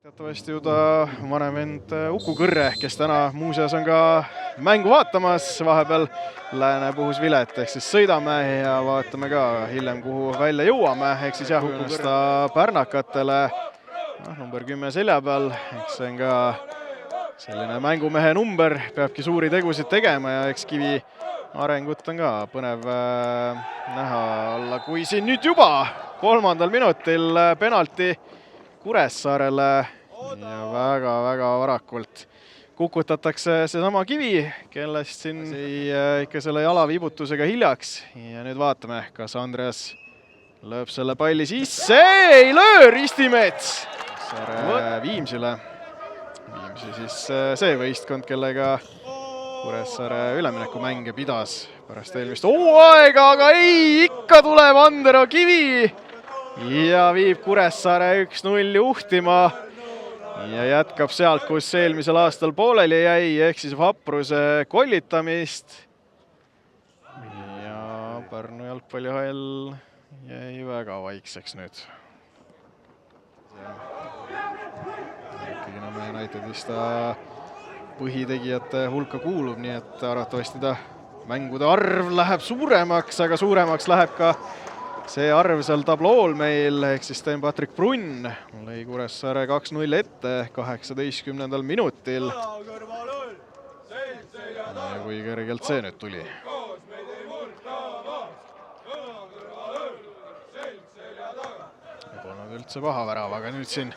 Teatavasti ju ta vanem vend Uku Kõrre, kes täna muuseas on ka mängu vaatamas, vahepeal Lääne-Puhus Vilet, ehk siis sõidame ja vaatame ka hiljem, kuhu välja jõuame, ehk siis jah, Uku Kõrre pärnakatele number 10 selja peal, eks see on ka selline mängumehe number, peabki suuri tegusid tegema ja eks Kivi arengut on ka põnev näha olla, kui siin nüüd juba 3. minutil penalti Kuressaarele ja väga-väga varakult kukutatakse seesama Kivi, kellest siin ikka selle jalaviibutusega hiljaks. Ja nüüd vaatame, kas Andreas lööb selle palli sisse. Ei löö Ristimets! Viimsile. Viimsi siis see võistkond, kellega Kuressaare üleminekumänge pidas pärast eelmist hooaega, aga ei, ikka tuleb Andero Kivi ja viib Kuressaare 1-0 juhtima ja jätkab sealt, kus eelmisel aastal pooleli jäi, ehk siis Vapruse kollitamist. Ja Pärnu jalgpallihall jäi väga vaikseks nüüd. Ikkagi Nõmme Unitedist ta põhitegijate hulka kuulub, nii et arvatavasti ta mängude arv läheb suuremaks, aga suuremaks läheb ka see arv seal tablool meil, ehk siis Sten-Patrik Brunn lõi Kuressaare 2-0 ette 18. minutil. Ja kui kergelt see nüüd tuli. Polnud üldse paha värav, aga nüüd siin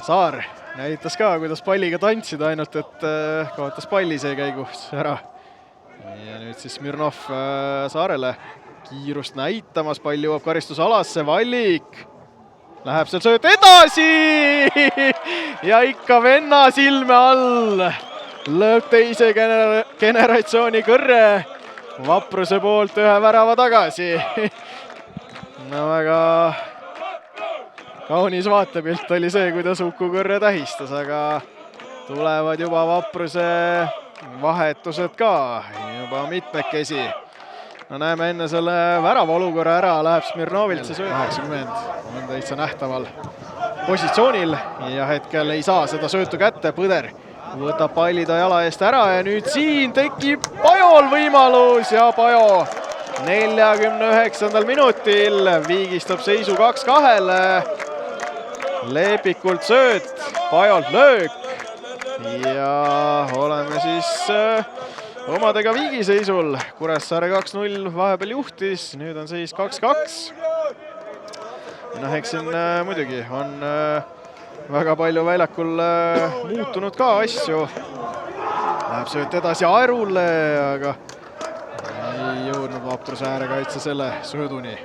Saar näitas ka, kuidas palliga tantsida, ainult et kaotas palli see käigus ära. Ja nüüd siis Smirnov Saarele kiirust näitamas, pall jõuab karistusalasse, Vallik läheb seal sööt edasi ja ikka venna silme all lööb teise generatsiooni Kõrre Vapruse poolt ühe värava tagasi. No väga kaunis vaatepilt oli see, kuidas Uku Kõrre tähistas, aga tulevad juba Vapruse vahetused ka juba mitmekesi. No näeme enne selle värava olukorra ära, läheb Smirnovilt see sööt. 80 on täitsa nähtaval positsioonil ja hetkel ei saa seda söötu kätte. Põder võtab palli ta jala eest ära ja nüüd siin tekib Pajol võimalus ja Pajo 49. minutil viigistab seisu 2-2. Leepikult sööt, Pajolt löök ja oleme siis omadega viigiseisul. Kuressaare 2-0 vahepeal juhtis, nüüd on seis 2-2. Noh, eks siin muidugi on väga palju väljakul muutunud ka asju. Läheb sööt edasi Aerule, aga ei jõudnud Vapruse äärekaitse selle sööduni.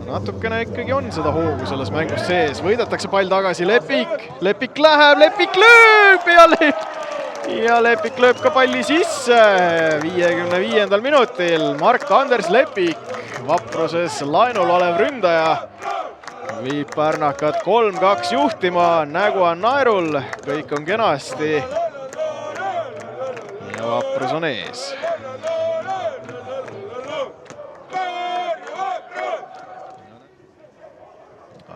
Natukene ikkagi on seda hoogu selles mängus sees. Võidetakse pall tagasi, Lepik läheb, Lepik lööb ja Lepik lööb ka palli sisse 55. minutil. Mark-Anders Lepik, Vapruses laenul olev ründaja, viib pärnakad 3-2 juhtima. Nägu on naerul, kõik on kenasti ja Vaprus on ees.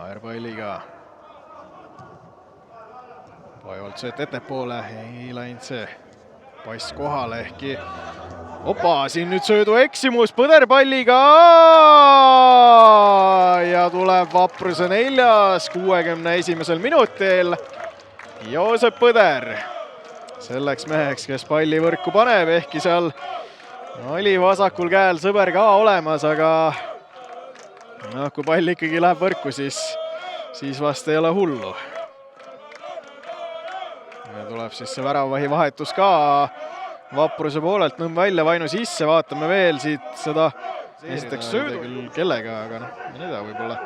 Aerpalliga Pajolt sööt ettepoole, ei läinud see pass kohale, ehkki opa, siin nüüd söödu eksimus Põder palliga ja tuleb Vapruse 4. 61. minutil. Joosep Põder selleks meheks, kes palli võrku paneb, ehkki seal oli vasakul käel sõber ka olemas, aga no, kui pall ikkagi läheb võrku, siis vast ei ole hullu. Ja tuleb siis see väravvahi vahetus ka Vapruse poolelt, Nõmm välja, Vainu sisse, vaatame veel siit seda esiteks söödu küll kellega, aga noh, ei tea, võib-olla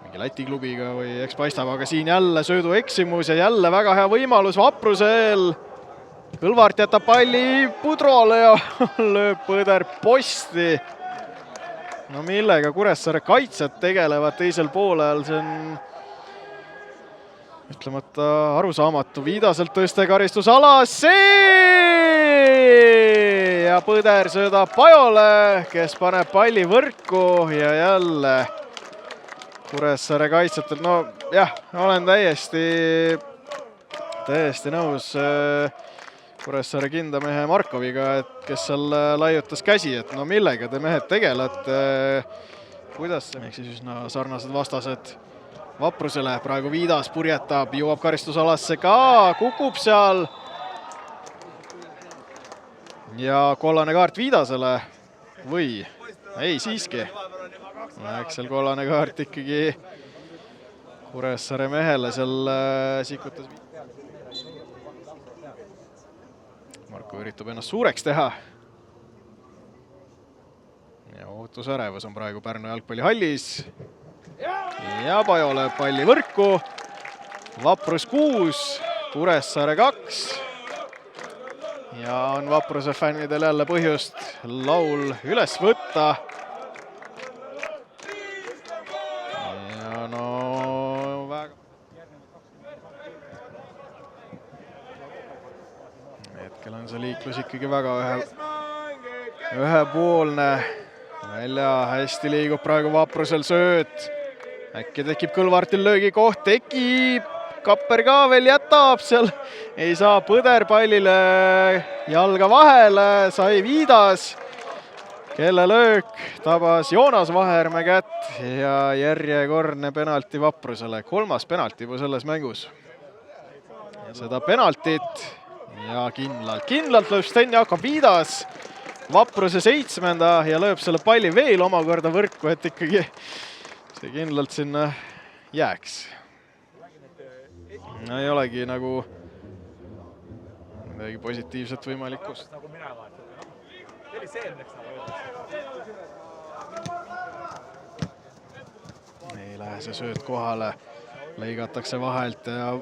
mingi Läti klubiga või eks paistab, aga siin jälle söödu eksimus ja jälle väga hea võimalus Vaprusel. Kõlvart jätab palli Pudrole ja lööb Põder posti. No millega Kuressaare kaitsjad tegelevad teisel poolel, see on ütlemata arusaamatu. Viidaselt tõste karistusalasse ja Põder söödab Pajole, kes paneb palli võrku ja jälle Kuressaare kaitsjatel. No jah, olen täiesti nõus Kuressaare kindamehe Markoviga, et kes seal laiutas käsi, et no millega te mehed tegelete, kuidas see ehk siis üsna sarnased vastased Vaprusele. Praegu Viidas purjetab, jõuab karistusalasse ka, kukub seal. Ja kollane kaart Viidasele või? Ei, siiski. Eks seal kollane kaart ikkagi Kuressaare mehele seal sikutas. Marko üritab ennast suureks teha. Ja ootusärevus on praegu Pärnu jalgpallihallis. Ja Pajo lööb palli võrku. Vaprus 6, Kuressaare 2. Ja on Vapruse fännidel jälle põhjust laul üles võtta. Ja no väga... Hetkel on see liiklus ikkagi väga ühepoolne. Välja hästi liigub praegu Vaprusel sööt. Äkki tekib Kõlvartil löögi koht, tekib. Kapper ka veel jätab seal. Ei saa Põder pallile jalga vahele, sai Viidas. Kelle löök tabas Joonas Vahermäe kätt ja järjekordne penalti Vaprusele. 3. penalti selles mängus. Ja seda penaltit ja kindlalt lööb Sten Jakob Viidas. Vapruse 7. ja lööb selle palli veel omakorda võrku, et ikkagi see kindlalt sinna jääks. No ei olegi nagu midagi positiivset võimalikust. Ei lähe see sööt kohale, lõigatakse vahelt ja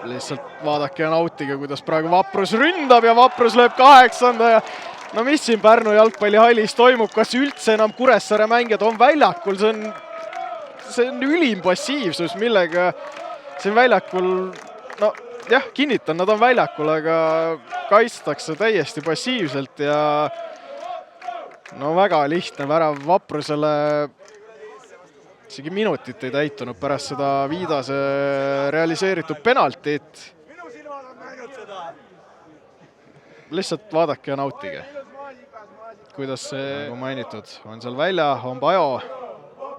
lihtsalt vaadake ja nautige, kuidas praegu Vaprus ründab ja Vaprus lööb 8. ja no mis siin Pärnu jalgpallihallis toimub, kas üldse enam Kuressaare mängijad on väljakul, see on ülim passiivsus, millega siin väljakul, no jah, kinnitan, nad on väljakul, aga kaitstakse täiesti passiivselt ja no väga lihtne värav Vaprusele. Isegi minutit ei täitunud pärast seda Viidase realiseeritud penaltit. Lihtsalt vaadake ja nautige, kuidas see, nagu mainitud, on seal välja, on Pajo.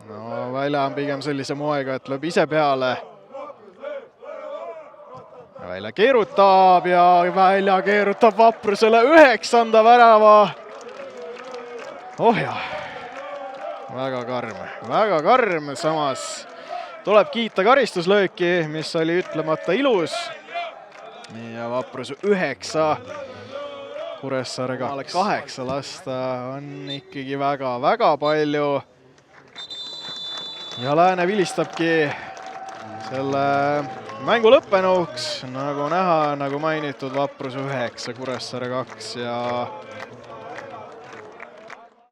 No välja on pigem sellise moega, et lööb ise peale. Välja keerutab ja välja keerutab Vaprusele 9. värava. Oh jah, väga karm, samas tuleb kiita karistuslööki, mis oli ütlemata ilus. Ja Vaprus 9. Kuressaarega 8 lasta on ikkagi väga palju. Ja Lääne vilistabki selle mängu lõppenuks. Nagu näha, nagu mainitud, Vaprus 9, Kuressaare 2 ja